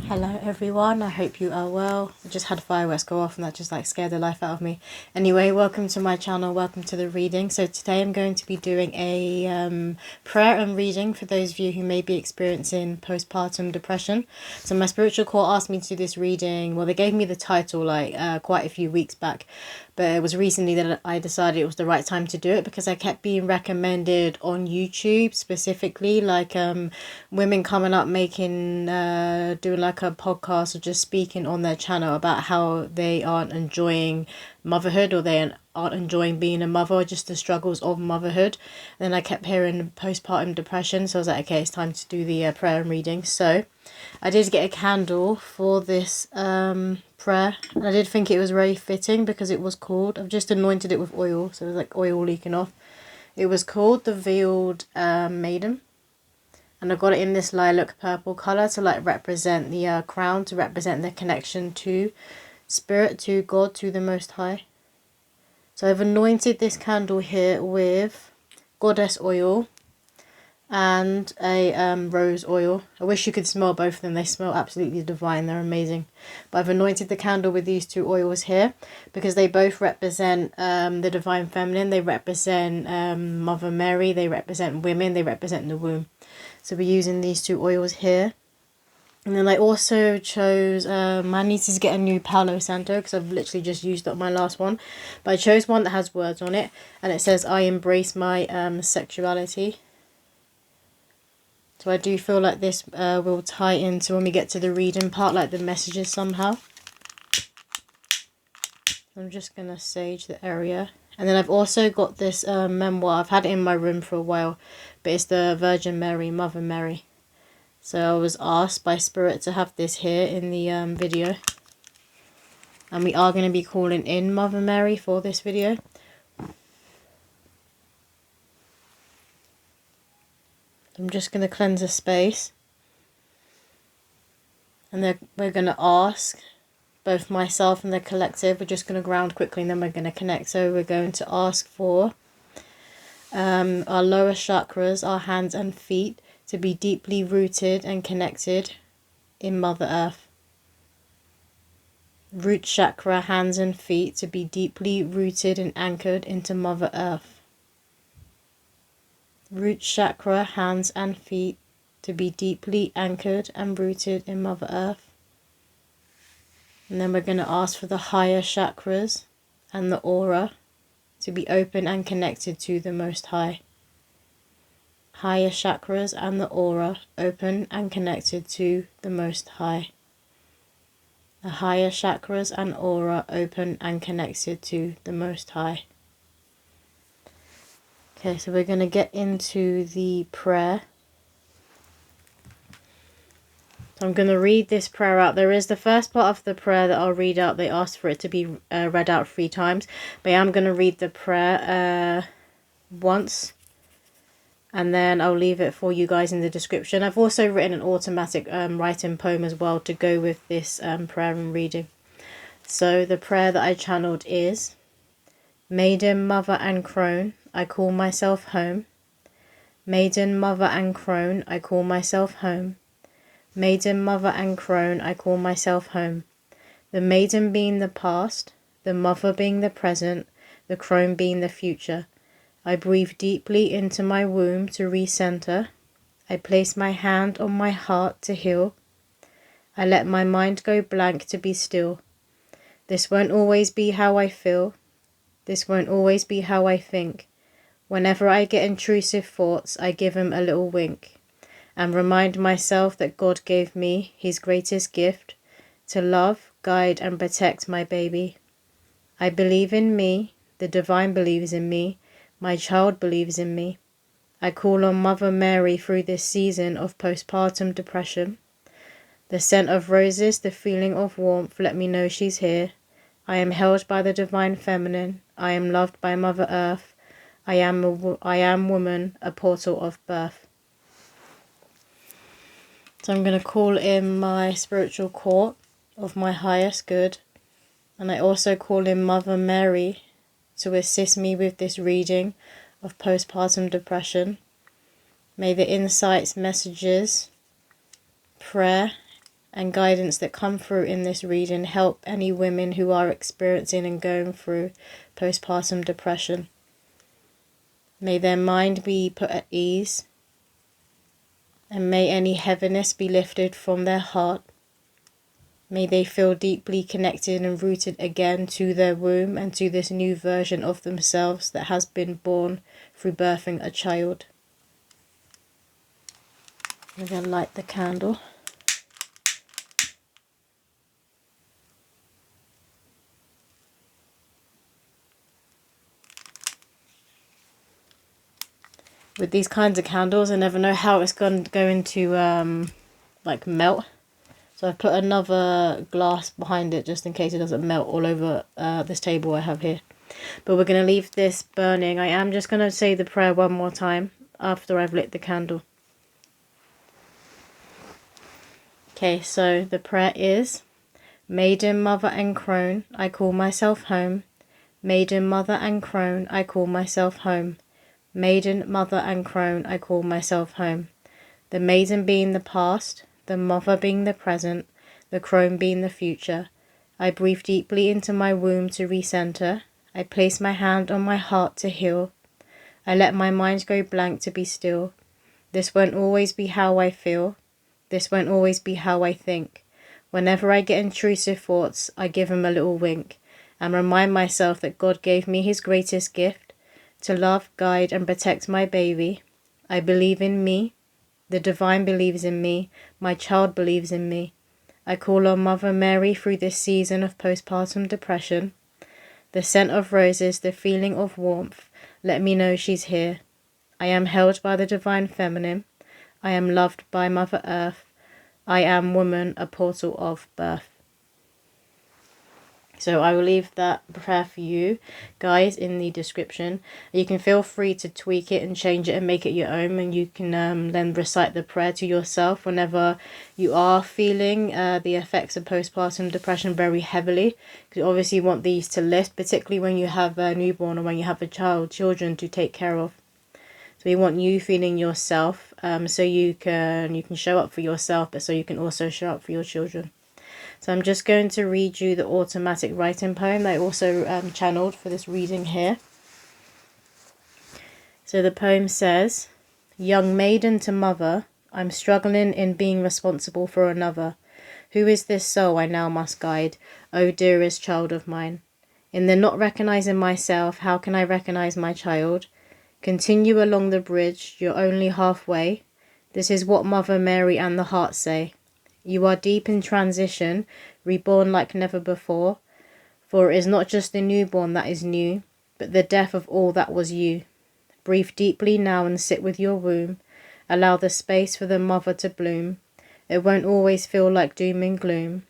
Hello everyone, I hope you are well. I just had fireworks go off and that just scared the life out of me. Anyway, welcome to my channel, welcome to the reading. So today I'm going to be doing a prayer and reading for those of you who may be experiencing postpartum depression. So my spiritual core asked me to do this reading. Well, they gave me the title quite a few weeks back, but it was recently that I decided it was the right time to do it because I kept being recommended on YouTube specifically, women coming up making doing a podcast or just speaking on their channel about how they aren't enjoying motherhood or they aren't enjoying being a mother or just the struggles of motherhood. And then I kept hearing postpartum depression, so I was like, okay, it's time to do the prayer and reading. So I did get a candle for this prayer, and I did think it was very fitting because it was called, I've just anointed it with oil, so there's oil leaking off. It was called the Veiled Maiden, and I got it in this lilac purple colour to represent the crown, to represent the connection to spirit, to God, to the Most High. So I've anointed this candle here with goddess oil and a rose oil. I wish you could smell both of them. They smell absolutely divine. They're amazing. But I've anointed the candle with these two oils here because they both represent the divine feminine. They represent Mother Mary. They represent women. They represent the womb. So we're using these two oils here. And then I also chose, I need to get a new Palo Santo because I've literally just used up my last one. But I chose one that has words on it. And it says, I embrace my sexuality. So I do feel like this will tie into when we get to the reading part, the messages somehow. I'm just going to sage the area. And then I've also got this memoir. I've had it in my room for a while, but it's the Virgin Mary, Mother Mary. So I was asked by Spirit to have this here in the video. And we are going to be calling in Mother Mary for this video. I'm just going to cleanse the space. And then we're going to ask both myself and the collective. We're just going to ground quickly and then we're going to connect. So we're going to ask for our lower chakras, our hands and feet, to be deeply rooted and connected in Mother Earth. Root chakra, hands and feet, to be deeply rooted and anchored into Mother Earth. Root chakra, hands and feet, to be deeply anchored and rooted in Mother Earth. And then we're going to ask for the higher chakras and the aura to be open and connected to the Most High. Higher chakras and the aura open and connected to the Most High. The higher chakras and aura open and connected to the Most High. Okay, so we're going to get into the prayer. So I'm going to read this prayer out. There is the first part of the prayer that I'll read out. They asked for it to be read out 3 times. But I'm going to read the prayer once. And then I'll leave it for you guys in the description. I've also written an automatic writing poem as well to go with this prayer and reading. So the prayer that I channeled is: Maiden, Mother and Crone, I call myself home. Maiden, Mother and Crone, I call myself home. Maiden, Mother and Crone, I call myself home. The maiden being the past, the mother being the present, the crone being the future. I breathe deeply into my womb to recenter. I place my hand on my heart to heal. I let my mind go blank to be still. This won't always be how I feel. This won't always be how I think. Whenever I get intrusive thoughts, I give them a little wink and remind myself that God gave me his greatest gift, to love, guide and protect my baby. I believe in me, the divine believes in me, my child believes in me. I call on Mother Mary through this season of postpartum depression. The scent of roses, the feeling of warmth, let me know she's here. I am held by the divine feminine. I am loved by Mother Earth. I am woman, a portal of birth. So I'm going to call in my spiritual court of my highest good. And I also call in Mother Mary to assist me with this reading of postpartum depression. May the insights, messages, prayer and guidance that come through in this reading help any women who are experiencing and going through postpartum depression. May their mind be put at ease, and may any heaviness be lifted from their heart. May they feel deeply connected and rooted again to their womb and to this new version of themselves that has been born through birthing a child. I'm going to light the candle. With these kinds of candles, I never know how it's going to like melt. So I've put another glass behind it just in case it doesn't melt all over this table I have here. But we're going to leave this burning. I am just going to say the prayer one more time after I've lit the candle. Okay, so the prayer is: Maiden, Mother and Crone, I call myself home. Maiden, Mother and Crone, I call myself home. Maiden, Mother and Crone, I call myself home. The maiden being the past, the mother being the present, the crone being the future. I breathe deeply into my womb to recenter. I place my hand on my heart to heal. I let my mind go blank to be still. This won't always be how I feel. This won't always be how I think. Whenever I get intrusive thoughts, I give them a little wink and remind myself that God gave me his greatest gift, to love, guide and protect my baby. I believe in me. The divine believes in me. My child believes in me. I call on Mother Mary through this season of postpartum depression. The scent of roses, the feeling of warmth, let me know she's here. I am held by the divine feminine. I am loved by Mother Earth. I am woman, a portal of birth. So I will leave that prayer for you guys in the description. You can feel free to tweak it and change it and make it your own, and you can then recite the prayer to yourself whenever you are feeling the effects of postpartum depression very heavily, because you obviously want these to lift, particularly when you have a newborn or when you have children to take care of. So we want you feeling yourself, so you can show up for yourself, but so you can also show up for your children. So I'm just going to read you the automatic writing poem that I also channeled for this reading here. So the poem says: Young maiden to mother, I'm struggling in being responsible for another. Who is this soul I now must guide, O dearest child of mine? In the not recognizing myself, how can I recognize my child? Continue along the bridge, you're only halfway. This is what Mother Mary and the heart say. You are deep in transition, reborn like never before. For it is not just the newborn that is new, but the death of all that was you. Breathe deeply now and sit with your womb. Allow the space for the mother to bloom. It won't always feel like doom and gloom,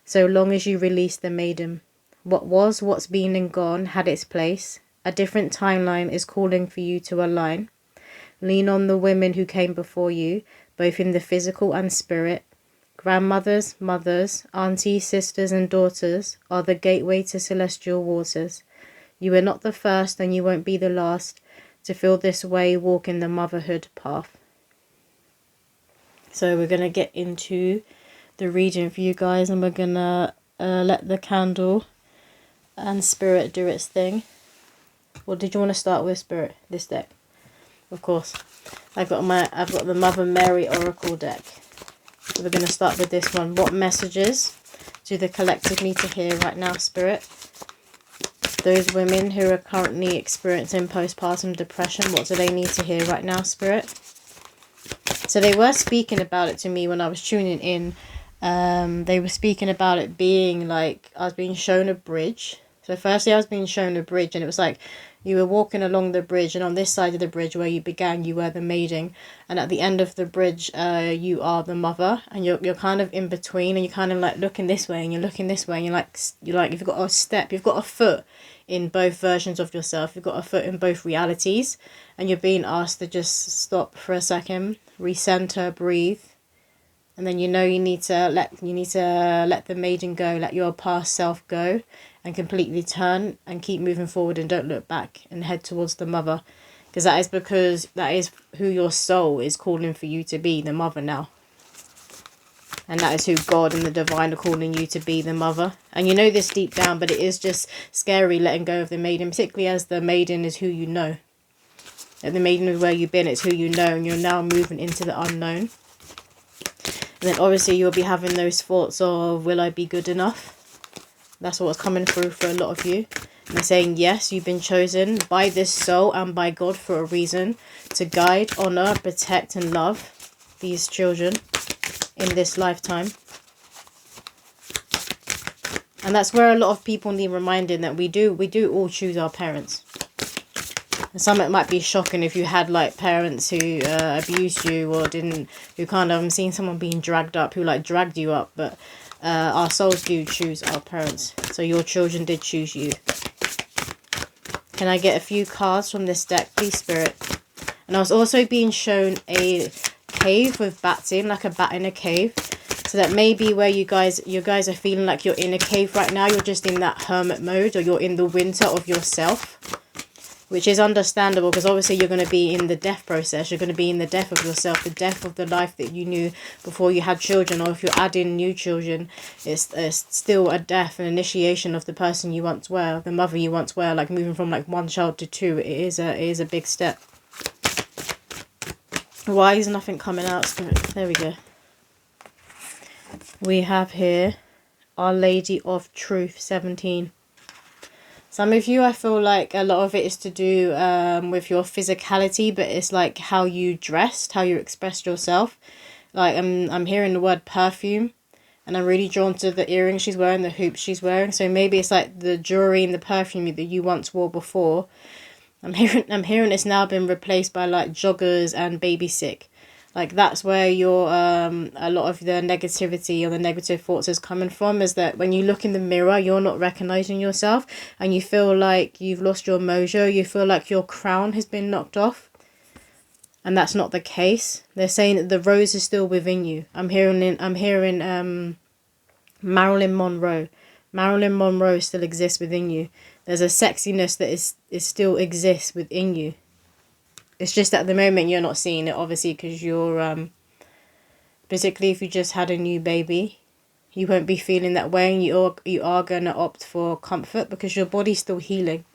so long as you release the maiden. What was, what's been and gone, had its place. A different timeline is calling for you to align. Lean on the women who came before you, both in the physical and spirit. Grandmothers, mothers, aunties, sisters and daughters are the gateway to celestial waters. You are not the first and you won't be the last to feel this way, walk in the motherhood path. So we're going to get into the reading for you guys, and we're going to let the candle and spirit do its thing. What did you want to start with, spirit? This deck, of course. I've got the Mother Mary Oracle deck. So we're going to start with this one. What messages do the collective need to hear right now, spirit? Those women who are currently experiencing postpartum depression, what do they need to hear right now, spirit? So they were speaking about it to me when I was tuning in. They were speaking about it being like I was being shown a bridge. So firstly I was being shown a bridge, and it was like you were walking along the bridge, and on this side of the bridge where you began, you were the maiden, and at the end of the bridge you are the mother, and you're kind of in between, and you're kind of like looking this way and you're looking this way, and you're like you've got a step, you've got a foot in both versions of yourself, you've got a foot in both realities, and you're being asked to just stop for a second, recenter, breathe, and then you need to let the maiden go, let your past self go, and completely turn and keep moving forward and don't look back and head towards the mother, because that is who your soul is calling for you to be, the mother now. And that is who God and the divine are calling you to be, the mother. And you know this deep down, but it is just scary letting go of the maiden, particularly as the maiden is who you know. And the maiden is where you've been, it's who you know, and you're now moving into the unknown. And then obviously you'll be having those thoughts of, will I be good enough? That's what's coming through for a lot of you. And they're saying, yes, you've been chosen by this soul and by God for a reason to guide, honor, protect and love these children in this lifetime. And that's where a lot of people need reminding that we do all choose our parents. And some it might be shocking if you had like parents who abused you or didn't, who kind of, I'm seeing someone being dragged up, who like dragged you up, but our souls do choose our parents. So your children did choose you. Can I get a few cards from this deck, please, Spirit? And I was also being shown a cave with bats in, like a bat in a cave. So that maybe where you guys are feeling like you're in a cave right now, you're just in that hermit mode, or you're in the winter of yourself. Which is understandable, because obviously you're going to be in the death process. You're going to be in the death of yourself, the death of the life that you knew before you had children. Or if you're adding new children, it's still a death, an initiation of the person you once were, the mother you once were, like moving from like one child to two. It is a big step. Why is nothing coming out, Spirit? There we go. We have here Our Lady of Truth, 17. Some of you, I feel like a lot of it is to do with your physicality, but it's like how you dressed, how you expressed yourself. Like I'm hearing the word perfume, and I'm really drawn to the earrings she's wearing, the hoops she's wearing. So maybe it's like the jewelry and the perfume that you once wore before. I'm hearing it's now been replaced by like joggers and baby sick. Like that's where your a lot of the negativity or the negative thoughts is coming from, is that when you look in the mirror, you're not recognizing yourself and you feel like you've lost your mojo. You feel like your crown has been knocked off. And that's not the case. They're saying that the rose is still within you. I'm hearing Marilyn Monroe. Marilyn Monroe still exists within you. There's a sexiness that is still exists within you. It's just at the moment you're not seeing it, obviously, because you're, particularly if you just had a new baby, you won't be feeling that way, and you are going to opt for comfort because your body's still healing.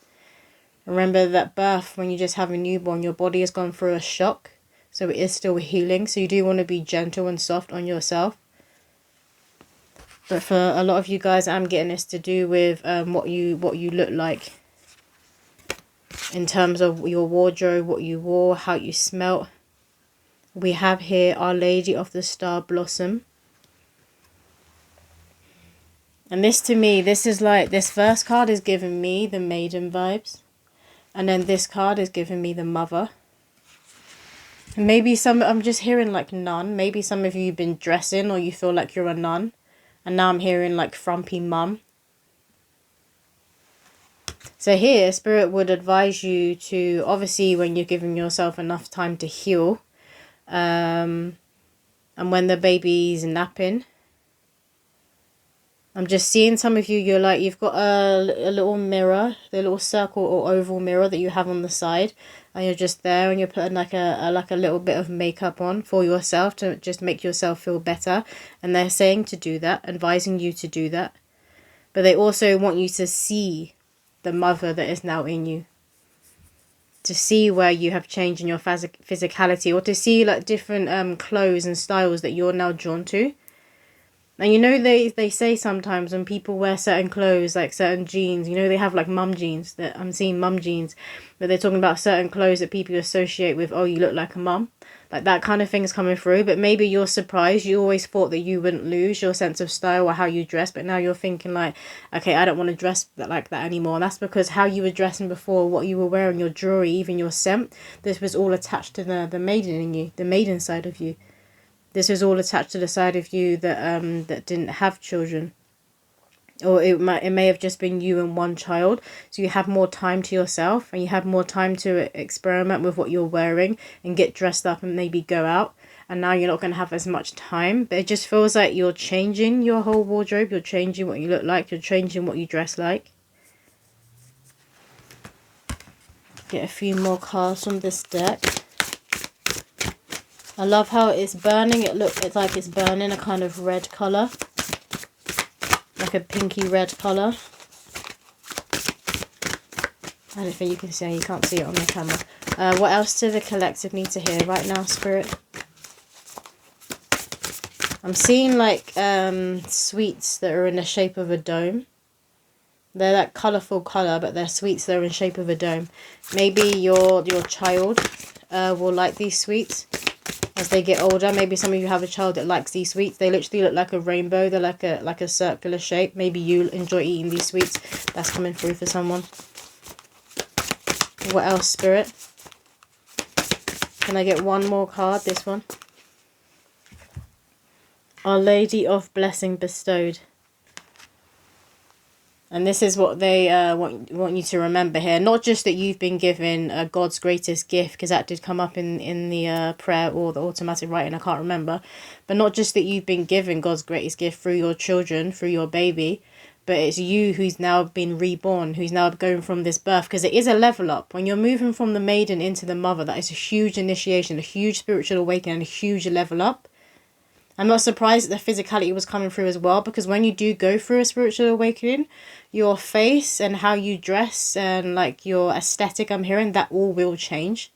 Remember that birth, when you just have a newborn, your body has gone through a shock, so it is still healing, so you do want to be gentle and soft on yourself. But for a lot of you guys, I'm getting this to do with what you look like. In terms of your wardrobe, what you wore, how you smelt. We have here Our Lady of the Star Blossom. And this to me, this is like, this first card is giving me the maiden vibes. And then this card is giving me the mother. And maybe I'm just hearing like nun. Maybe some of you have been dressing or you feel like you're a nun. And now I'm hearing like frumpy mum. So here, Spirit would advise you to, obviously, when you're giving yourself enough time to heal, and when the baby's napping, I'm just seeing some of you, you're like, you've got a little mirror, the little circle or oval mirror that you have on the side, and you're just there, and you're putting like a little bit of makeup on for yourself to just make yourself feel better. And they're saying to do that, advising you to do that. But they also want you to see the mother that is now in you, to see where you have changed in your physicality, or to see like different clothes and styles that you're now drawn to. And you know, they say sometimes when people wear certain clothes, like certain jeans, you know, they have like mum jeans, that I'm seeing mum jeans, but they're talking about certain clothes that people associate with, oh, you look like a mum. Like that kind of thing's coming through. But maybe you're surprised. You always thought that you wouldn't lose your sense of style or how you dress, but now you're thinking like, okay, I don't want to dress like that anymore. And that's because how you were dressing before, what you were wearing, your jewelry, even your scent, this was all attached to the maiden in you, the maiden side of you. This was all attached to the side of you that that didn't have children. Or it may have just been you and one child. So you have more time to yourself, and you have more time to experiment with what you're wearing and get dressed up and maybe go out. And now you're not going to have as much time. But it just feels like you're changing your whole wardrobe. You're changing what you look like. You're changing what you dress like. Get a few more cards from this deck. I love how it's burning. It's like it's burning a kind of red colour. Like a pinky red colour. I don't think you can see, you can't see it on the camera. What else do the collective need to hear right now, Spirit? I'm seeing like sweets that are in the shape of a dome. They're that colourful colour, but they're sweets that are in shape of a dome. Maybe your child will like these sweets as they get older. Maybe some of you have a child that likes these sweets. They literally look like a rainbow. They're like a circular shape. Maybe you enjoy eating these sweets. That's coming through for someone. What else, Spirit? Can I get one more card? This one. Our Lady of Blessing Bestowed. And this is what they want you to remember here. Not just that you've been given God's greatest gift, because that did come up in the prayer or the automatic writing, I can't remember. But not just that you've been given God's greatest gift through your children, through your baby, but it's you who's now been reborn, who's now going from this birth, because it is a level up. When you're moving from the maiden into the mother, that is a huge initiation, a huge spiritual awakening, and a huge level up. I'm not surprised that the physicality was coming through as well, because when you do go through a spiritual awakening, your face and how you dress and like your aesthetic, I'm hearing, that all will change.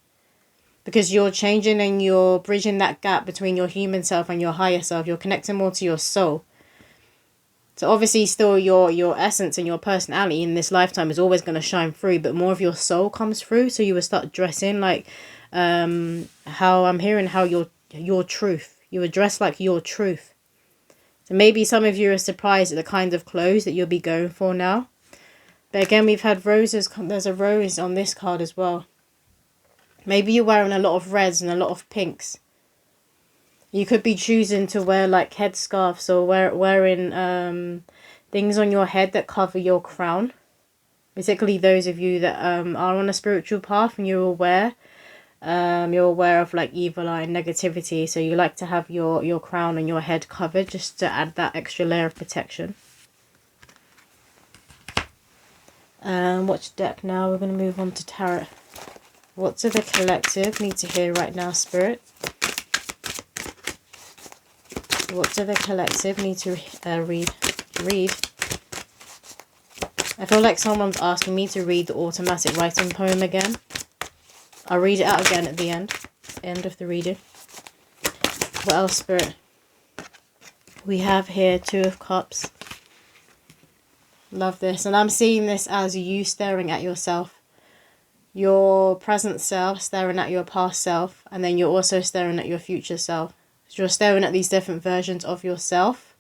Because you're changing and you're bridging that gap between your human self and your higher self. You're connecting more to your soul. So obviously still your essence and your personality in this lifetime is always going to shine through, but more of your soul comes through. So you will start dressing like how I'm hearing, how your truth. You would dress like your truth. So maybe some of you are surprised at the kind of clothes that you'll be going for now. But again, we've had roses. There's a rose on this card as well. Maybe you're wearing a lot of reds and a lot of pinks. You could be choosing to wear like headscarves or wearing things on your head that cover your crown. Basically, those of you that are on a spiritual path and you're aware of like evil eye and negativity, so you like to have your crown and your head covered just to add that extra layer of protection. Watch deck now. We're going to move on to tarot. What do the collective need to hear right now, Spirit? What do the collective need to read? I feel like someone's asking me to read the automatic writing poem again. I'll read it out again at the end of the reading. What else, Spirit? We have here Two of Cups. Love this. And I'm seeing this as you staring at yourself. Your present self staring at your past self. And then you're also staring at your future self. So you're staring at these different versions of yourself.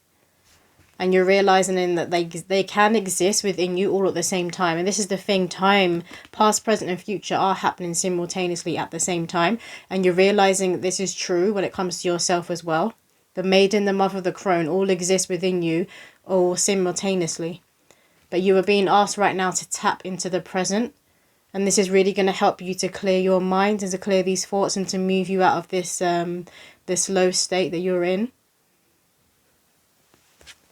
And you're realizing that they can exist within you all at the same time. And this is the thing, time, past, present and future are happening simultaneously at the same time. And you're realizing that this is true when it comes to yourself as well. The Maiden, the Mother, the Crone all exist within you all simultaneously. But you are being asked right now to tap into the present. And this is really going to help you to clear your mind and to clear these thoughts and to move you out of this this low state that you're in.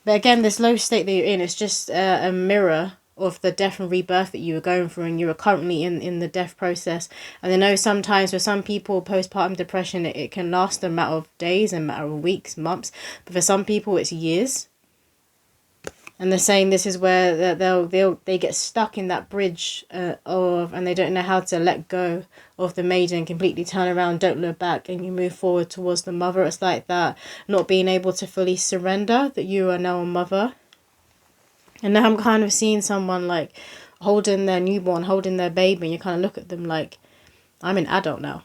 But again, this low state that you're in is just a mirror of the death and rebirth that you were going through, and you are currently in the death process. And I know sometimes for some people, postpartum depression, it can last a matter of days, a matter of weeks, months. But for some people, it's years. And they're saying this is where they get stuck in that bridge and they don't know how to let go of the maiden, completely turn around, don't look back, and you move forward towards the mother. It's like that, not being able to fully surrender that you are now a mother. And now I'm kind of seeing someone like holding their newborn, holding their baby, and you kind of look at them like, I'm an adult now.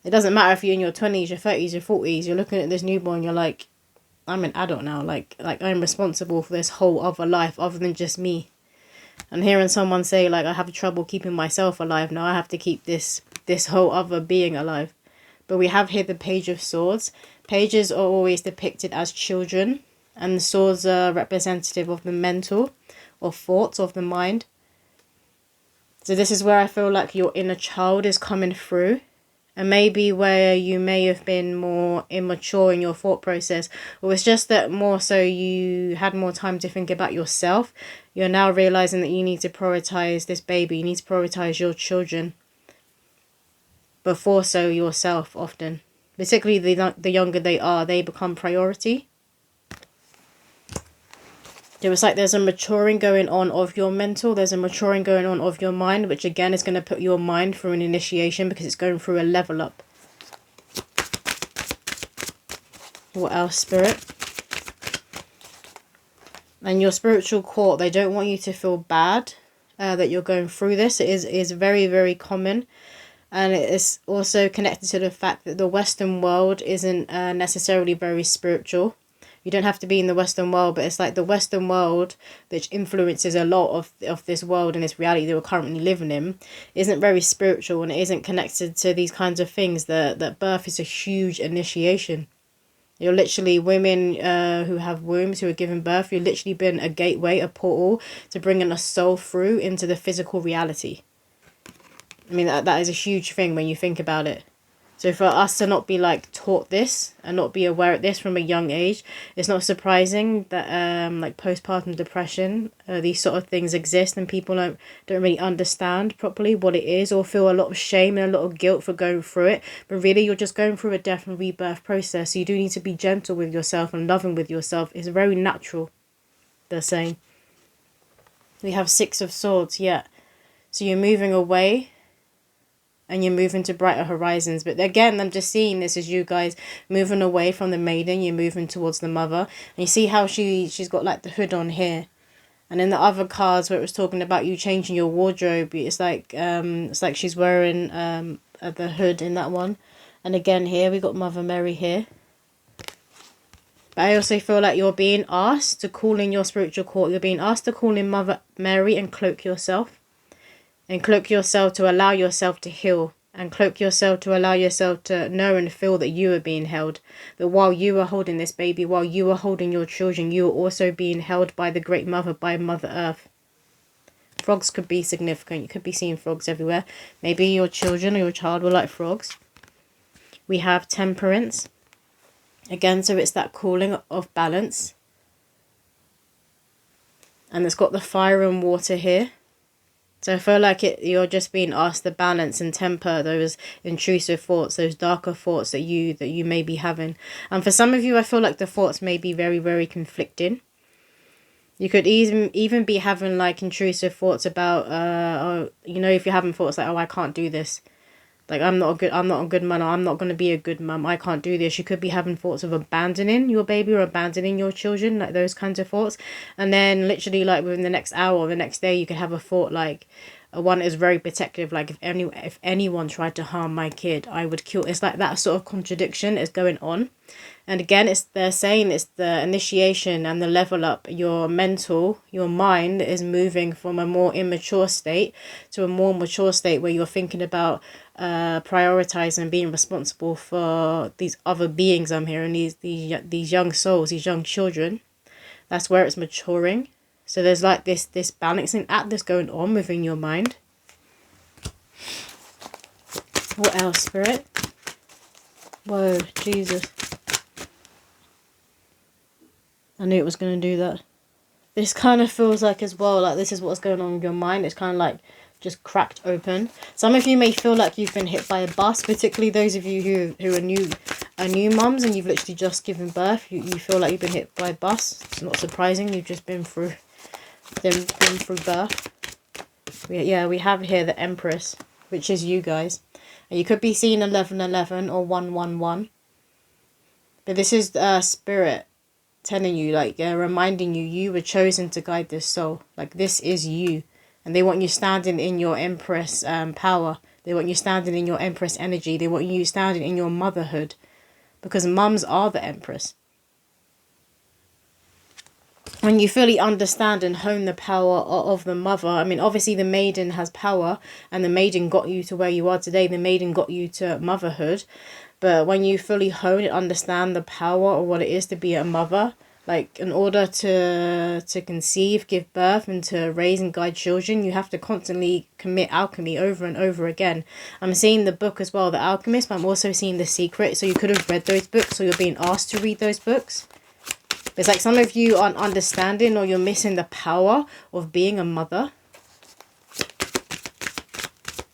It doesn't matter if you're in your 20s, your 30s, your 40s, you're looking at this newborn, you're like, I'm an adult now, like I'm responsible for this whole other life other than just me. And hearing someone say like, I have trouble keeping myself alive now, I have to keep this whole other being alive. But we have here the Page of Swords. Pages are always depicted as children, and the swords are representative of the mental or thoughts of the mind. So this is where I feel like your inner child is coming through. And maybe where you may have been more immature in your thought process, or it's just that more so you had more time to think about yourself. You're now realizing that you need to prioritize this baby. You need to prioritize your children before so yourself often. Particularly the younger they are, they become priority. It was like there's a maturing going on of your mental, there's a maturing going on of your mind, which again is going to put your mind through an initiation because it's going through a level up. What else, Spirit? And your spiritual court, they don't want you to feel bad that you're going through this. It is very, very common. And it is also connected to the fact that the Western world isn't necessarily very spiritual. You don't have to be in the Western world, but it's like the Western world, which influences a lot of this world and this reality that we're currently living in, isn't very spiritual, and it isn't connected to these kinds of things. That birth is a huge initiation. You're literally women who have wombs, who are giving birth. You're literally been a gateway, a portal to bringing a soul through into the physical reality. I mean, that is a huge thing when you think about it. So for us to not be like taught this and not be aware of this from a young age, it's not surprising that like postpartum depression, these sort of things exist, and people don't really understand properly what it is, or feel a lot of shame and a lot of guilt for going through it. But really, you're just going through a death and rebirth process. So you do need to be gentle with yourself and loving with yourself. It's very natural, they're saying. We have 6 of Swords, yeah. So you're moving away and you're moving to brighter horizons. But again, I'm just seeing this as you guys moving away from the Maiden. You're moving towards the Mother. And you see how she's got like the hood on here. And in the other cards where it was talking about you changing your wardrobe, it's like she's wearing the hood in that one. And again here, we got Mother Mary here. But I also feel like you're being asked to call in your spiritual court. You're being asked to call in Mother Mary and cloak yourself. And cloak yourself to allow yourself to heal. And cloak yourself to allow yourself to know and feel that you are being held. That while you are holding this baby, while you are holding your children, you are also being held by the Great Mother, by Mother Earth. Frogs could be significant. You could be seeing frogs everywhere. Maybe your children or your child will like frogs. We have Temperance. Again, so it's that calling of balance. And it's got the fire and water here. So I feel like you're just being asked to balance and temper those intrusive thoughts, those darker thoughts that you may be having. And for some of you, I feel like the thoughts may be very, very conflicting. You could even be having like intrusive thoughts about, if you're having thoughts like, oh, I can't do this. Like, I'm not a good mum, or I'm not going to be a good mum, I can't do this. You could be having thoughts of abandoning your baby or abandoning your children, like those kinds of thoughts. And then literally like within the next hour or the next day, you could have a thought like, one is very protective, like if anyone tried to harm my kid, I would kill. It's like that sort of contradiction is going on. And again, they're saying it's the initiation and the level up. Your mind is moving from a more immature state to a more mature state where you're thinking about prioritizing and being responsible for these other beings I'm hearing, these young souls, these young children. That's where it's maturing. So there's like this balancing act that's going on within your mind. What else, Spirit? Whoa, Jesus. I knew it was going to do that. This kind of feels like as well, like this is what's going on with your mind. It's kind of like just cracked open. Some of you may feel like you've been hit by a bus, particularly those of you who are new mums and you've literally just given birth. You feel like you've been hit by a bus. It's not surprising. You've just been through birth. We have here the Empress, which is you guys. And you could be seeing 1111 or 111. But this is Spirit telling you, like, reminding you were chosen to guide this soul. Like, this is you. And they want you standing in your Empress power. They want you standing in your Empress energy. They want you standing in your motherhood. Because mums are the Empress. When you fully understand and hone the power of the mother, I mean, obviously the Maiden has power, and the Maiden got you to where you are today. The Maiden got you to motherhood. But when you fully hone and understand the power of what it is to be a mother, like in order to conceive, give birth, and to raise and guide children, you have to constantly commit alchemy over and over again. I'm seeing the book as well, The Alchemist, but I'm also seeing The Secret. So you could have read those books, or you're being asked to read those books. It's like some of you aren't understanding, or you're missing the power of being a mother.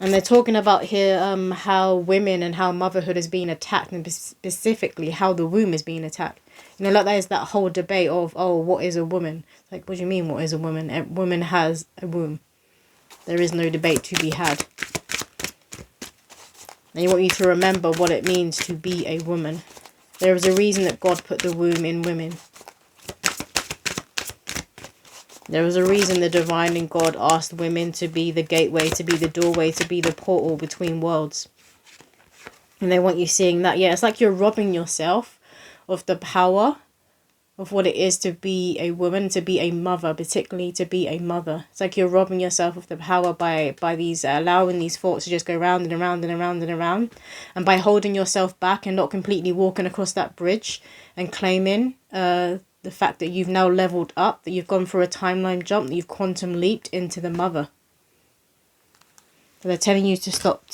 And they're talking about here how women and how motherhood is being attacked, and specifically how the womb is being attacked. You know, like there's that whole debate of, oh, what is a woman? Like, what do you mean, what is a woman? A woman has a womb. There is no debate to be had. And I want you to remember what it means to be a woman. There is a reason that God put the womb in women. There was a reason the divine in God asked women to be the gateway, to be the doorway, to be the portal between worlds. And they want you seeing that. Yeah, it's like you're robbing yourself of the power of what it is to be a woman, to be a mother, particularly to be a mother. It's like you're robbing yourself of the power by these allowing these thoughts to just go round and around and around and around. And by holding yourself back and not completely walking across that bridge and claiming the fact that you've now leveled up, that you've gone through a timeline jump, that you've quantum leaped into the mother. So they're telling you to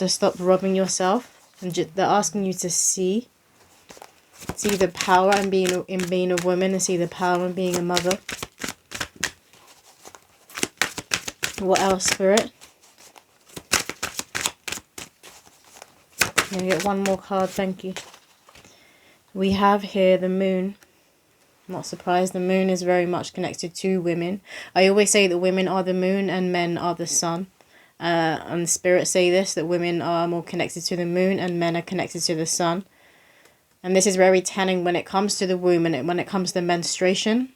stop robbing yourself, and they're asking you to see the power in being a woman, and see the power in being a mother. What else, Spirit? I'm gonna get one more card, thank you. We have here the moon. Not surprised, the moon is very much connected to women. I always say that women are the moon and men are the sun. And spirits say this, that women are more connected to the moon and men are connected to the sun. And this is very telling when it comes to the womb and when it comes to menstruation.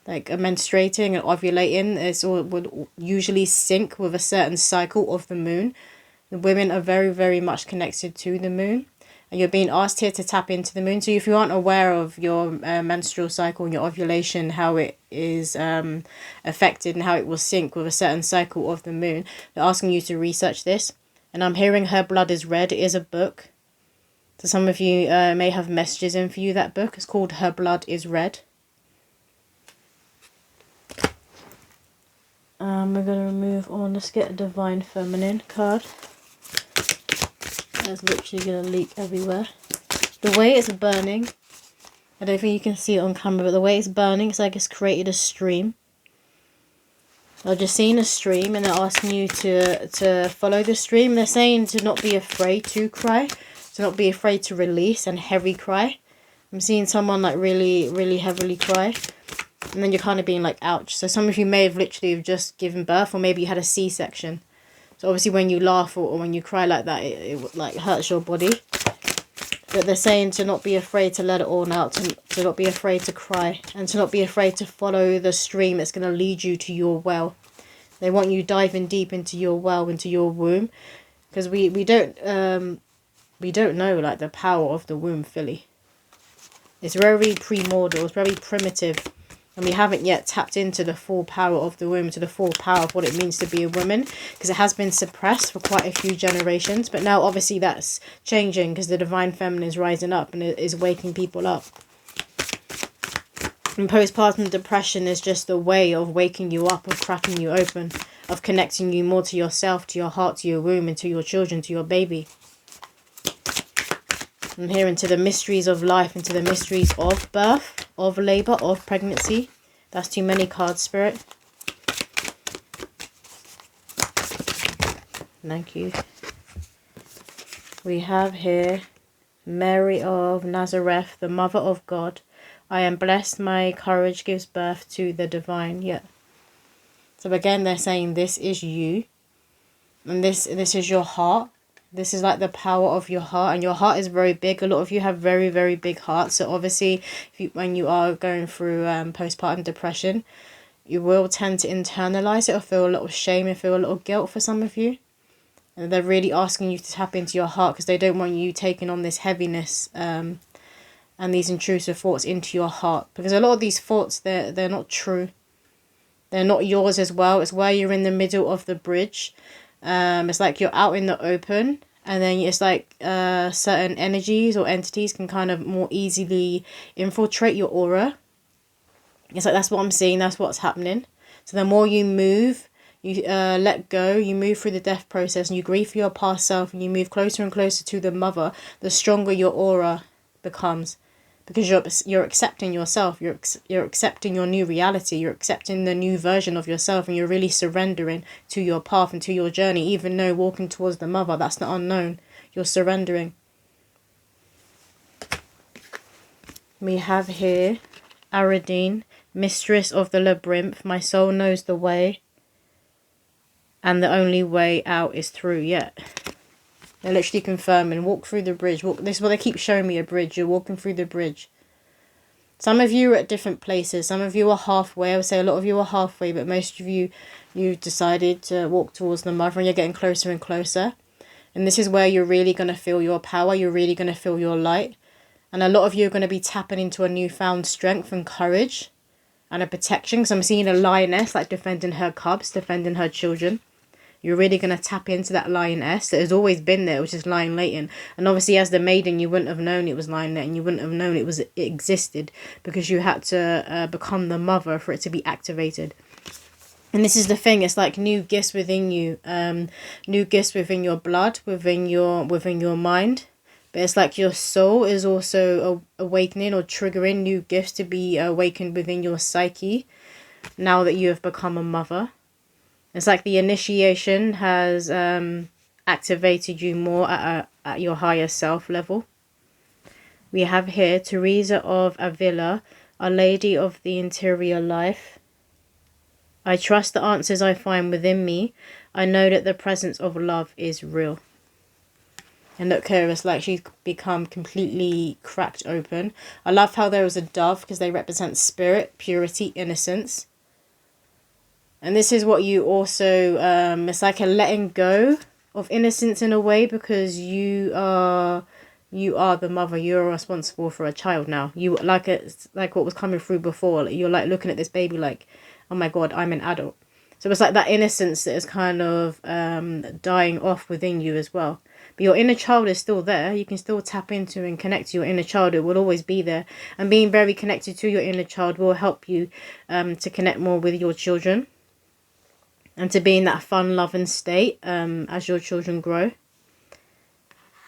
Like menstruating and ovulating would usually sync with a certain cycle of the moon. The women are very, very much connected to the moon. And you're being asked here to tap into the moon. So if you aren't aware of your menstrual cycle and your ovulation, how it is affected and how it will sync with a certain cycle of the moon, they're asking you to research this. And I'm hearing Her Blood is Red. It is a book. So some of you may have messages in for you, that book. It's called Her Blood is Red. We're going to remove on. Let's get a Divine Feminine card. It's literally going to leak everywhere. The way it's burning, I don't think you can see it on camera, but the way it's burning, it's like it's created a stream. I've just seen a stream and they're asking you to follow the stream. They're saying to not be afraid to cry, to not be afraid to release and heavy cry. I'm seeing someone like really, really heavily cry. And then you're kind of being like, ouch. So some of you may have literally just given birth, or maybe you had a C-section. So obviously when you laugh or when you cry like that, it like hurts your body. But they're saying to not be afraid to let it all out, to not be afraid to cry, and to not be afraid to follow the stream that's going to lead you to your well. They want you diving deep into your well, into your womb. Because we don't know like the power of the womb fully. It's very primordial, it's very primitive. And we haven't yet tapped into the full power of the womb, to the full power of what it means to be a woman. Because it has been suppressed for quite a few generations. But now obviously that's changing because the Divine Feminine is rising up and it is waking people up. And postpartum depression is just a way of waking you up, of cracking you open, of connecting you more to yourself, to your heart, to your womb, and to your children, to your baby. And here into the mysteries of life, into the mysteries of birth, of labour, of pregnancy. That's too many cards, Spirit. Thank you. We have here Mary of Nazareth, the Mother of God. I am blessed, my courage gives birth to the divine. Yeah. So again, they're saying this is you. And this is your heart. This is like the power of your heart, and your heart is very big. A lot of you have very, very big hearts. So obviously, when you are going through postpartum depression, you will tend to internalize it or feel a lot of shame and feel a little guilt for some of you. And they're really asking you to tap into your heart because they don't want you taking on this heaviness and these intrusive thoughts into your heart. Because a lot of these thoughts, they're not true. They're not yours as well. It's where you're in the middle of the bridge. It's like you're out in the open, and then it's like certain energies or entities can kind of more easily infiltrate your aura. It's like that's what I'm seeing, that's what's happening. So the more you move, you let go, you move through the death process and you grieve for your past self and you move closer and closer to the mother, the stronger your aura becomes. because you're accepting yourself, you're accepting your new reality, you're accepting the new version of yourself, and you're really surrendering to your path and to your journey. Even though walking towards the mother, that's the unknown, you're surrendering. We have here Aradine, mistress of the labyrinth. My soul knows the way, and the only way out is through. Yet they're literally confirming, walk through the bridge. This is what they keep showing me, a bridge. You're walking through the bridge. Some of you are at different places. Some of you are halfway. I would say a lot of you are halfway, but most of you, you've decided to walk towards the mother, and you're getting closer and closer. And this is where you're really going to feel your power. You're really going to feel your light. And a lot of you are going to be tapping into a newfound strength and courage and a protection. Because I'm seeing a lioness, like defending her cubs, defending her children. You're really going to tap into that lioness that has always been there, which is lying latent. And obviously as the maiden, you wouldn't have known it was lying latent. You wouldn't have known it existed, because you had to become the mother for it to be activated. And this is the thing, it's like new gifts within you, new gifts within your blood, within your mind. But it's like your soul is also awakening or triggering new gifts to be awakened within your psyche now that you have become a mother. It's like the initiation has activated you more at your higher self level. We have here Teresa of Avila, Our Lady of the Interior Life. I trust the answers I find within me. I know that the presence of love is real. And look here, it's like she's become completely cracked open. I love how there was a dove, because they represent spirit, purity, innocence. And this is what you also, it's like a letting go of innocence in a way, because you are the mother. You're responsible for a child now. You like what was coming through before. You're like looking at this baby like, oh my God, I'm an adult. So it's like that innocence that is kind of dying off within you as well. But your inner child is still there. You can still tap into and connect to your inner child. It will always be there. And being very connected to your inner child will help you to connect more with your children. And to be in that fun, loving state as your children grow.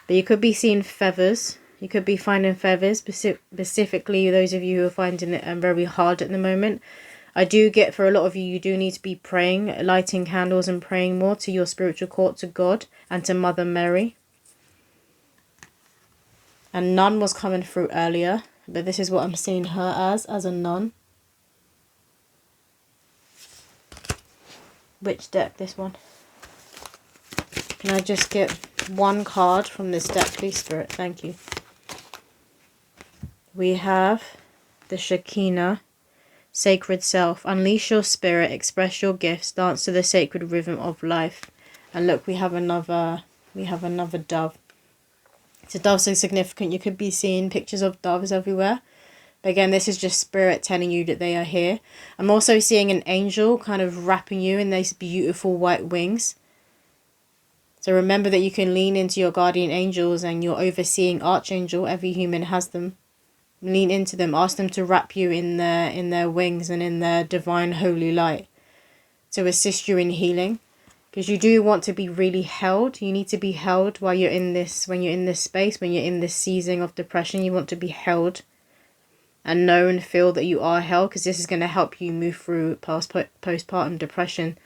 But you could be seeing feathers. You could be finding feathers. Specifically, those of you who are finding it very hard at the moment. I do get, for a lot of you, you do need to be praying, lighting candles and praying more to your spiritual court, to God and to Mother Mary. And nun was coming through earlier. But this is what I'm seeing her as a nun. Which deck? This one. Can I just get one card from this deck, please, Spirit? Thank you. We have the Shekinah, Sacred Self. Unleash your spirit, express your gifts, dance to the sacred rhythm of life. And look, we have another dove. So doves are significant. You could be seeing pictures of doves everywhere. But again, this is just spirit telling you that they are here. I'm also seeing an angel kind of wrapping you in these beautiful white wings. So remember that you can lean into your guardian angels and your overseeing archangel. Every human has them. Lean into them. Ask them to wrap you in their wings and in their divine holy light to assist you in healing. Because you do want to be really held. You need to be held while you're in this, when you're in this space, when you're in this season of depression. You want to be held. And know and feel that you are held, because this is going to help you move through postpartum depression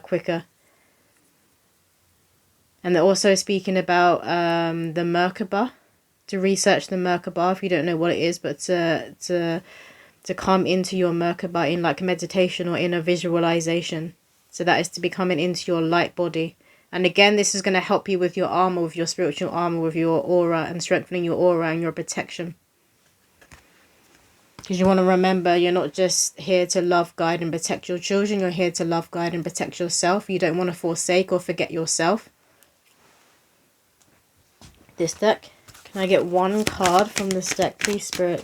quicker. And they're also speaking about the Merkaba, to research the Merkaba if you don't know what it is, but to come into your Merkaba in like meditation or in a visualization. So that is to be coming into your light body. And again, this is going to help you with your armor, with your spiritual armor, with your aura, and strengthening your aura and your protection. Because you want to remember, you're not just here to love, guide and protect your children. You're here to love, guide and protect yourself. You don't want to forsake or forget yourself. This deck. Can I get one card from this deck, please, Spirit?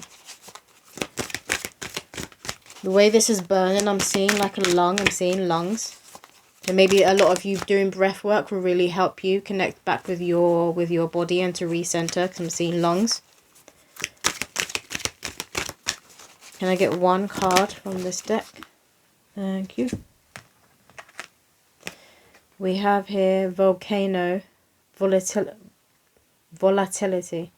The way this is burning, I'm seeing like a lung. I'm seeing lungs. And maybe a lot of you doing breath work will really help you connect back with your body and to recenter, because I'm seeing lungs. Can I get one card from this deck? Thank you. We have here Volcano, Volatility.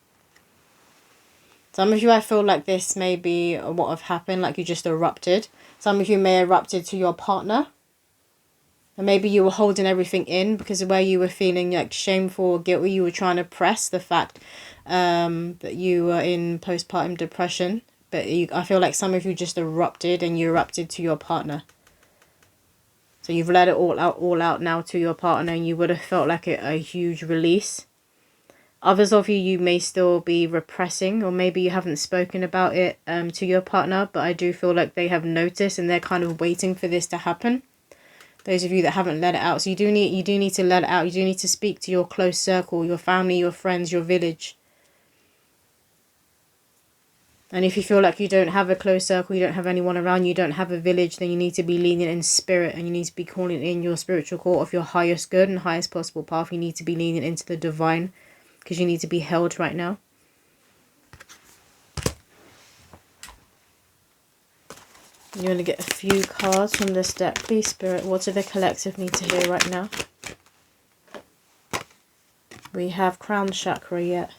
Some of you, I feel like this may be what have happened, like you just erupted. Some of you may have erupted to your partner. And maybe you were holding everything in because of where you were feeling like shameful or guilty. You were trying to press the fact that you were in postpartum depression. But I feel like some of you just erupted, and you erupted to your partner. So you've let it all out now to your partner, and you would have felt like a huge release. Others of you may still be repressing, or maybe you haven't spoken about it to your partner, but I do feel like they have noticed and they're kind of waiting for this to happen. Those of you that haven't let it out. So you do need to let it out. You do need to speak to your close circle, your family, your friends, your village. And if you feel like you don't have a close circle, you don't have anyone around you, don't have a village, then you need to be leaning in spirit, and you need to be calling in your spiritual core of your highest good and highest possible path. You need to be leaning into the divine, because you need to be held right now. You're going to get a few cards from this deck. Please, Spirit, what do the collective need to hear right now? We have crown chakra yet.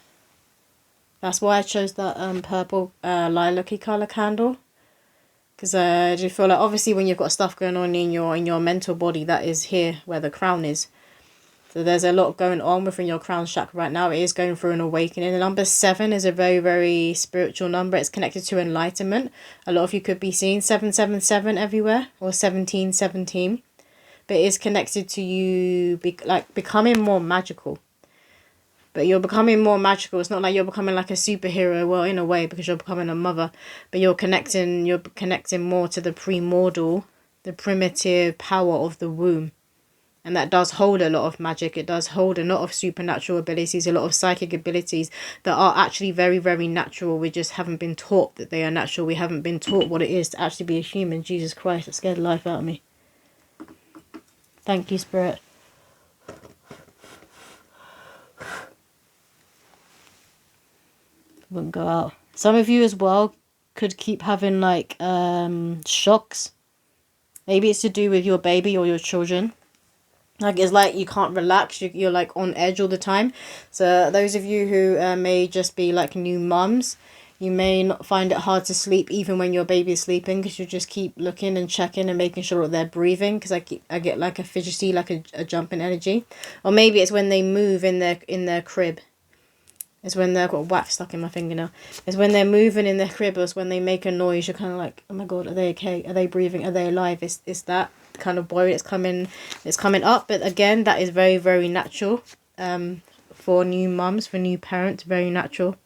That's why I chose that purple lilac-y colour candle. Because I do feel like, obviously, when you've got stuff going on in your mental body, that is here where the crown is. So there's a lot going on within your crown chakra right now. It is going through an awakening. The number 7 is a very, very spiritual number. It's connected to enlightenment. A lot of you could be seeing 777 everywhere, or 1717. But it is connected to you becoming more magical. But you're becoming more magical. It's not like you're becoming like a superhero. Well, in a way, because you're becoming a mother. But you're connecting more to the primordial, the primitive power of the womb. And that does hold a lot of magic. It does hold a lot of supernatural abilities, a lot of psychic abilities that are actually very, very natural. We just haven't been taught that they are natural. We haven't been taught what it is to actually be a human. Jesus Christ, that scared the life out of me. Thank you, Spirit. Wouldn't go out. Some of you as well could keep having like shocks. Maybe it's to do with your baby or your children. Like, it's like you can't relax. You're like on edge all the time. So those of you who may just be like new mums, you may not find it hard to sleep even when your baby is sleeping, because you just keep looking and checking and making sure that they're breathing, because I get like a fidgety, like a jump in energy. Or maybe it's when they move in their crib. It's when they've got wax stuck in my fingernail. It's when they're moving in their crib, or it's when they make a noise. You're kind of like, oh my God, are they okay? Are they breathing? Are they alive? It's that kind of worry that's coming up. But again, that is very, very natural for new mums, for new parents, very natural.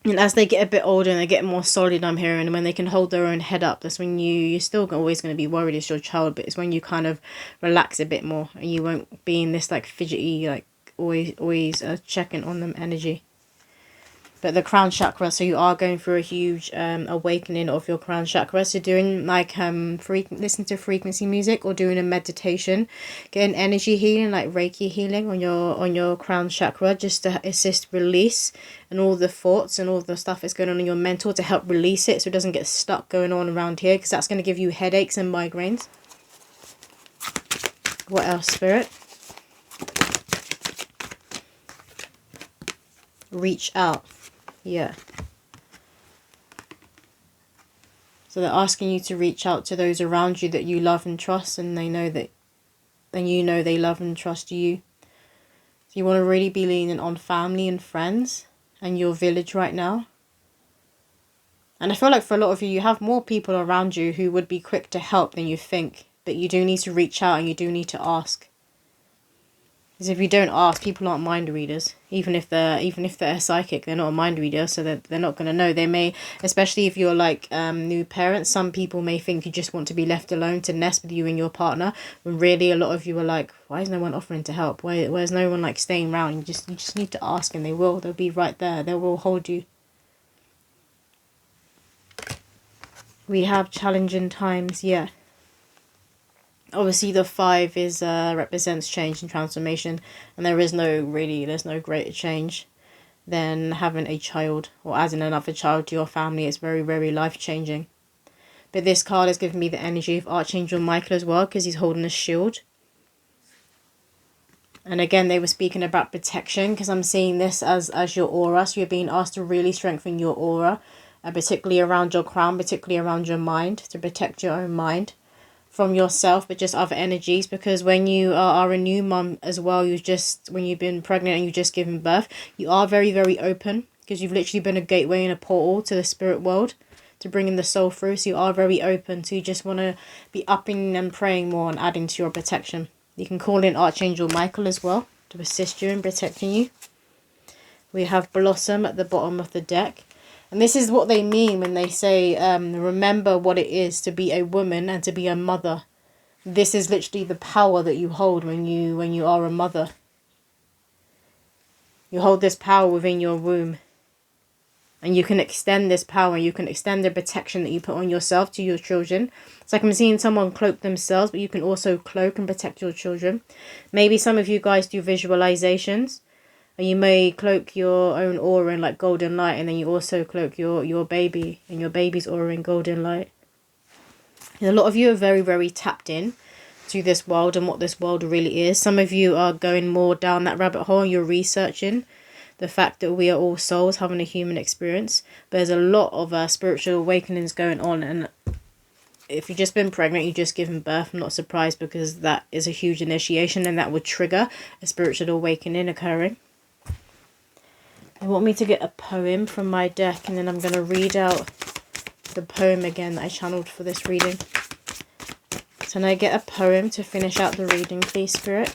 And as they get a bit older and they get more solid, I'm hearing, and when they can hold their own head up, that's when you're still always going to be worried it's your child, but it's when you kind of relax a bit more, and you won't be in this like fidgety, like always checking on them energy. But the crown chakra, so you are going through a huge awakening of your crown chakra. So doing like listen to frequency music, or doing a meditation, getting energy healing, like Reiki healing on your crown chakra, just to assist release and all the thoughts and all the stuff that's going on in your mental, to help release it so it doesn't get stuck going on around here, because that's going to give you headaches and migraines. What else, Spirit? Reach out. Yeah. So they're asking you to reach out to those around you that you love and trust, and they know that, and you know they love and trust you. So you want to really be leaning on family and friends and your village right now. And I feel like for a lot of you, you have more people around you who would be quick to help than you think, but you do need to reach out, and you do need to ask. Because if you don't ask, people aren't mind readers. Even if they're psychic, they're not a mind reader, so they're not going to know. They may, especially if you're like new parents, some people may think you just want to be left alone to nest with you and your partner, when really a lot of you are like, why is no one offering to help? Where's no one like staying around? You just need to ask, and they'll be right there. They will hold you. We have challenging times, yeah. Obviously the 5 is represents change and transformation, and there's no greater change than having a child, or adding another child to your family. It's very, very life-changing. But this card has given me the energy of Archangel Michael as well, because he's holding a shield. And again, they were speaking about protection, because I'm seeing this as your aura. So you're being asked to really strengthen your aura, particularly around your crown, particularly around your mind, to protect your own mind from yourself, but just other energies. Because when you are a new mum as well, when you've been pregnant and you've just given birth, you are very, very open, because you've literally been a gateway and a portal to the spirit world, to bring in the soul through. So you are very open. So you just want to be upping and praying more and adding to your protection. You can call in Archangel Michael as well to assist you in protecting you. We have Blossom at the bottom of the deck. And this is what they mean when they say, remember what it is to be a woman and to be a mother. This is literally the power that you hold when you are a mother. You hold this power within your womb. And you can extend this power. You can extend the protection that you put on yourself to your children. It's like I'm seeing someone cloak themselves, but you can also cloak and protect your children. Maybe some of you guys do visualizations. And you may cloak your own aura in like golden light, and then you also cloak your baby and your baby's aura in golden light. And a lot of you are very, very tapped in to this world and what this world really is. Some of you are going more down that rabbit hole and you're researching the fact that we are all souls having a human experience. But there's a lot of spiritual awakenings going on, and if you've just been pregnant, you've just given birth, I'm not surprised, because that is a huge initiation and that would trigger a spiritual awakening occurring. They want me to get a poem from my deck, and then I'm going to read out the poem again that I channeled for this reading. So can I get a poem to finish out the reading, please, Spirit?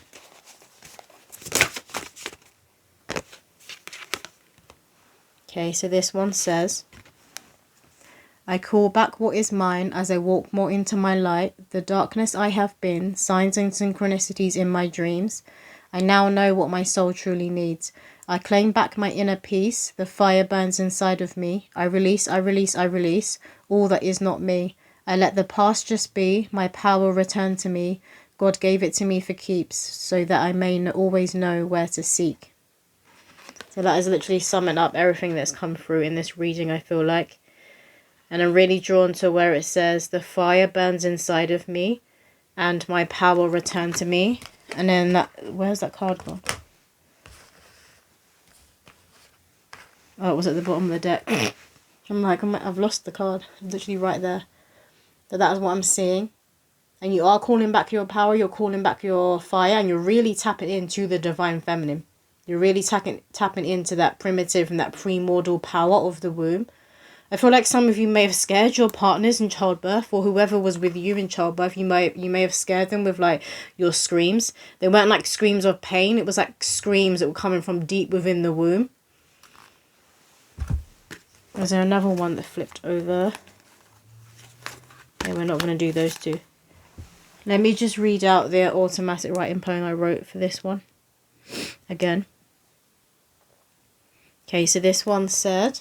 Okay, so this one says, I call back what is mine as I walk more into my light. The darkness I have been, signs and synchronicities in my dreams. I now know what my soul truly needs. I claim back my inner peace. The fire burns inside of me. I release all that is not me. I let the past just be. My power return to me. God gave it to me for keeps, so that I may always know where to seek. So that is literally summing up everything that's come through in this reading, I feel like. And I'm really drawn to where it says, the fire burns inside of me and my power returned to me. And then where's that card gone? Oh, it was at the bottom of the deck. I'm like, I've lost the card. It's literally right there. But that is what I'm seeing. And you are calling back your power, you're calling back your fire, and you're really tapping into the divine feminine. You're really tapping into that primitive and that primordial power of the womb. I feel like some of you may have scared your partners in childbirth, or whoever was with you in childbirth. You may have scared them with like your screams. They weren't like screams of pain. It was like screams that were coming from deep within the womb. Was there another one that flipped over? Yeah, we're not going to do those two. Let me just read out the automatic writing poem I wrote for this one again. Okay, so this one said,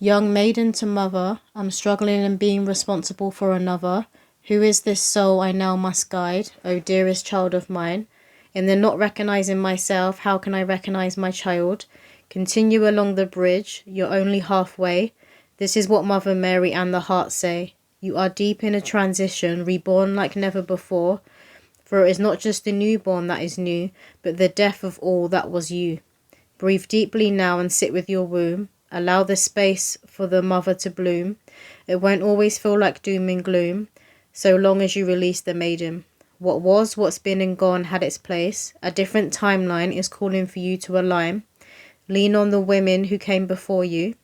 young maiden to mother, I'm struggling and being responsible for another. Who is this soul I now must guide, O dearest child of mine? In the not recognizing myself, how can I recognize my child? Continue along the bridge, you're only halfway. This is what Mother Mary and the heart say. You are deep in a transition, reborn like never before. For it is not just the newborn that is new, but the death of all that was you. Breathe deeply now and sit with your womb. Allow the space for the mother to bloom. It won't always feel like doom and gloom, so long as you release the maiden. What was, what's been and gone had its place. A different timeline is calling for you to align. Lean on the women who came before you,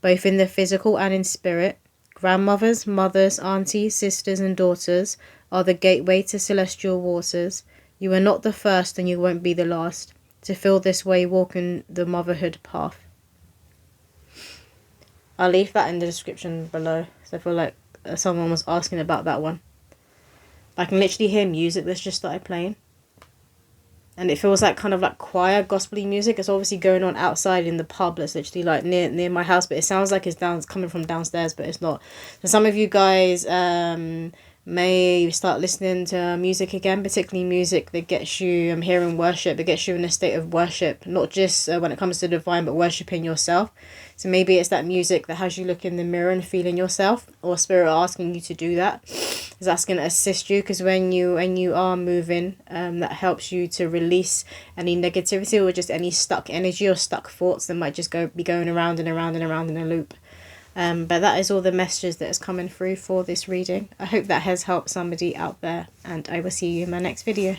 both in the physical and in spirit. Grandmothers, mothers, aunties, sisters and daughters are the gateway to celestial waters. You are not the first and you won't be the last. To feel this way, walk in the motherhood path. I'll leave that in the description below. So I feel like someone was asking about that one. I can literally hear music that's just started playing. And it feels like kind of like choir, gospel-y music. It's obviously going on outside in the pub that's literally like near my house. But it sounds like it's coming from downstairs, but it's not. So some of you guys may start listening to music again, particularly music that gets you hearing worship, that gets you in a state of worship, not just when it comes to divine, but worshipping yourself. So maybe it's that music that has you look in the mirror and feeling yourself, or spirit asking you to do that. that's going to assist you, because when you are moving, that helps you to release any negativity or just any stuck energy or stuck thoughts that might just be going around and around and around in a loop. But that is all the messages that is coming through for this reading. I hope that has helped somebody out there, and I will see you in my next video.